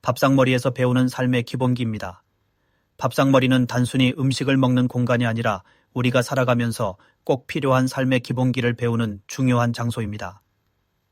밥상머리에서 배우는 삶의 기본기입니다. 밥상머리는 단순히 음식을 먹는 공간이 아니라 우리가 살아가면서 꼭 필요한 삶의 기본기를 배우는 중요한 장소입니다.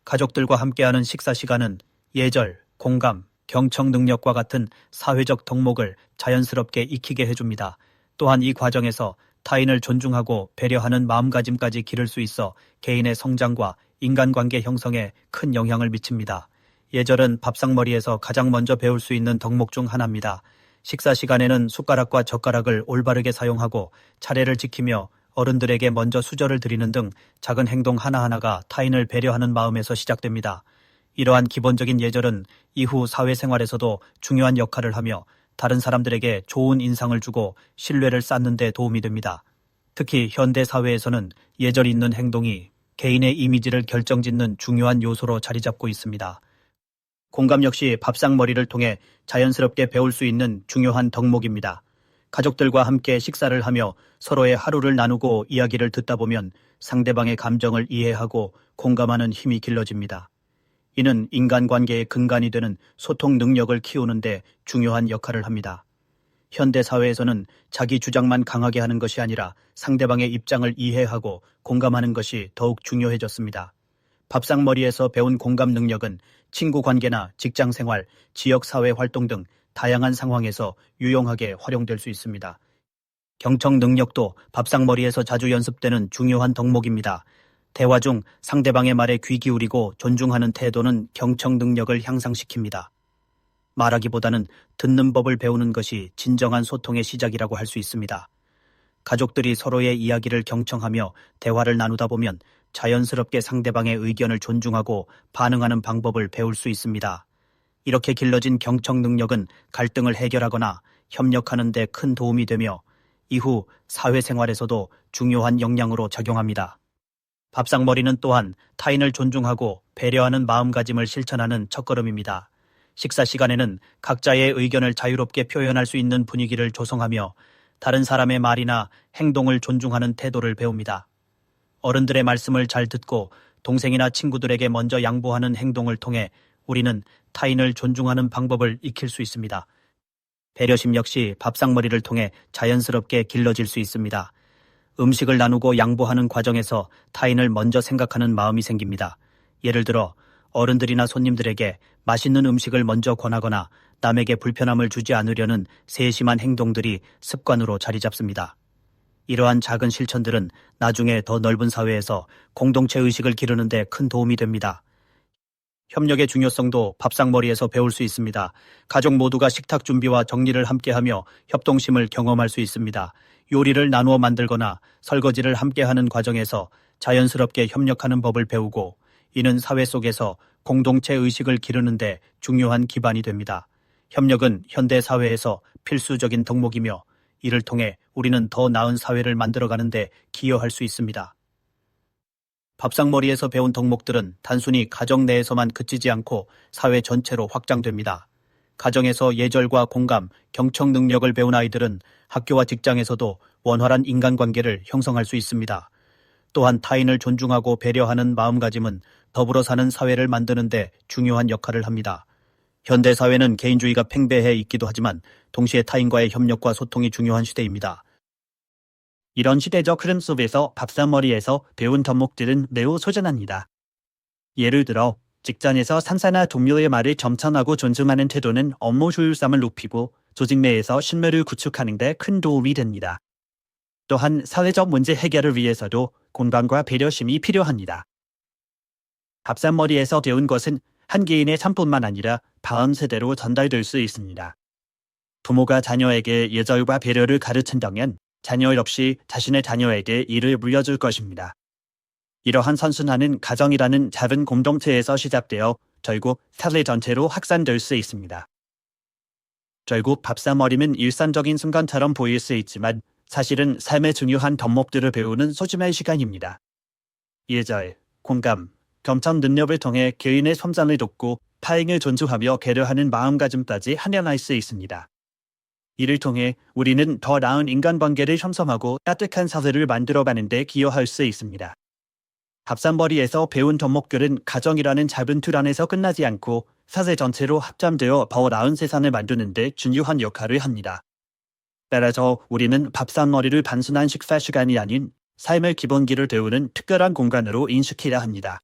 가족들과 함께하는 식사 시간은 예절, 공감, 경청 능력과 같은 사회적 덕목을 자연스럽게 익히게 해줍니다. 또한 이 과정에서 타인을 존중하고 배려하는 마음가짐까지 기를 수 있어 개인의 성장과 인간관계 형성에 큰 영향을 미칩니다. 예절은 밥상머리에서 가장 먼저 배울 수 있는 덕목 중 하나입니다. 식사 시간에는 숟가락과 젓가락을 올바르게 사용하고 차례를 지키며 어른들에게 먼저 수저를 드리는 등 작은 행동 하나하나가 타인을 배려하는 마음에서 시작됩니다. 이러한 기본적인 예절은 이후 사회생활에서도 중요한 역할을 하며 다른 사람들에게 좋은 인상을 주고 신뢰를 쌓는 데 도움이 됩니다. 특히 현대 사회에서는 예절이 있는 행동이 개인의 이미지를 결정짓는 중요한 요소로 자리 잡고 있습니다. 공감 역시 밥상머리를 통해 자연스럽게 배울 수 있는 중요한 덕목입니다. 가족들과 함께 식사를 하며 서로의 하루를 나누고 이야기를 듣다 보면 상대방의 감정을 이해하고 공감하는 힘이 길러집니다. 이는 인간관계의 근간이 되는 소통 능력을 키우는데 중요한 역할을 합니다. 현대 사회에서는 자기 주장만 강하게 하는 것이 아니라 상대방의 입장을 이해하고 공감하는 것이 더욱 중요해졌습니다. 밥상머리에서 배운 공감 능력은 친구 관계나 직장 생활, 지역 사회 활동 등 다양한 상황에서 유용하게 활용될 수 있습니다. 경청 능력도 밥상머리에서 자주 연습되는 중요한 덕목입니다. 대화 중 상대방의 말에 귀 기울이고 존중하는 태도는 경청 능력을 향상시킵니다. 말하기보다는 듣는 법을 배우는 것이 진정한 소통의 시작이라고 할 수 있습니다. 가족들이 서로의 이야기를 경청하며 대화를 나누다 보면 자연스럽게 상대방의 의견을 존중하고 반응하는 방법을 배울 수 있습니다. 이렇게 길러진 경청 능력은 갈등을 해결하거나 협력하는 데 큰 도움이 되며 이후 사회생활에서도 중요한 역량으로 작용합니다. 밥상머리는 또한 타인을 존중하고 배려하는 마음가짐을 실천하는 첫걸음입니다. 식사 시간에는 각자의 의견을 자유롭게 표현할 수 있는 분위기를 조성하며 다른 사람의 말이나 행동을 존중하는 태도를 배웁니다. 어른들의 말씀을 잘 듣고 동생이나 친구들에게 먼저 양보하는 행동을 통해 우리는 타인을 존중하는 방법을 익힐 수 있습니다. 배려심 역시 밥상머리를 통해 자연스럽게 길러질 수 있습니다. 음식을 나누고 양보하는 과정에서 타인을 먼저 생각하는 마음이 생깁니다. 예를 들어 어른들이나 손님들에게 맛있는 음식을 먼저 권하거나 남에게 불편함을 주지 않으려는 세심한 행동들이 습관으로 자리 잡습니다. 이러한 작은 실천들은 나중에 더 넓은 사회에서 공동체 의식을 기르는 데 큰 도움이 됩니다. 협력의 중요성도 밥상머리에서 배울 수 있습니다. 가족 모두가 식탁 준비와 정리를 함께하며 협동심을 경험할 수 있습니다. 요리를 나누어 만들거나 설거지를 함께하는 과정에서 자연스럽게 협력하는 법을 배우고 이는 사회 속에서 공동체 의식을 기르는 데 중요한 기반이 됩니다. 협력은 현대 사회에서 필수적인 덕목이며 이를 통해 우리는 더 나은 사회를 만들어가는 데 기여할 수 있습니다. 밥상머리에서 배운 덕목들은 단순히 가정 내에서만 그치지 않고 사회 전체로 확장됩니다. 가정에서 예절과 공감, 경청 능력을 배운 아이들은 학교와 직장에서도 원활한 인간관계를 형성할 수 있습니다. 또한 타인을 존중하고 배려하는 마음가짐은 더불어 사는 사회를 만드는 데 중요한 역할을 합니다. 현대 사회는 개인주의가 팽배해 있기도 하지만 동시에 타인과의 협력과 소통이 중요한 시대입니다. 이런 시대적 흐름 속에서 밥상머리에서 배운 덕목들은 매우 소중합니다. 예를 들어 직장에서 상사나 동료의 말을 점천하고 존중하는 태도는 업무 효율성을 높이고 조직 내에서 신뢰를 구축하는 데 큰 도움이 됩니다. 또한 사회적 문제 해결을 위해서도 공감과 배려심이 필요합니다. 밥상머리에서 배운 것은 한 개인의 삶뿐만 아니라 다음 세대로 전달될 수 있습니다. 부모가 자녀에게 예절과 배려를 가르친다면 자녀 역시 자신의 자녀에게 이를 물려줄 것입니다. 이러한 선순환은 가정이라는 작은 공동체에서 시작되어 결국 사회 전체로 확산될 수 있습니다. 결국 밥상머리는 일상적인 순간처럼 보일 수 있지만 사실은 삶의 중요한 덕목들을 배우는 소중한 시간입니다. 예절, 공감, 경청 능력을 통해 개인의 성장을 돕고 타인을 존중하며 배려하는 마음가짐까지 한양할 수 있습니다. 이를 통해 우리는 더 나은 인간관계를 형성하고 따뜻한 사회를 만들어가는 데 기여할 수 있습니다. 밥상머리에서 배운 덕목들은 가정이라는 작은 틀 안에서 끝나지 않고 사회 전체로 합장되어 더 나은 세상을 만드는 데 중요한 역할을 합니다. 따라서 우리는 밥상머리를 단순한 식사 시간이 아닌 삶의 기본기를 배우는 특별한 공간으로 인식해야 합니다.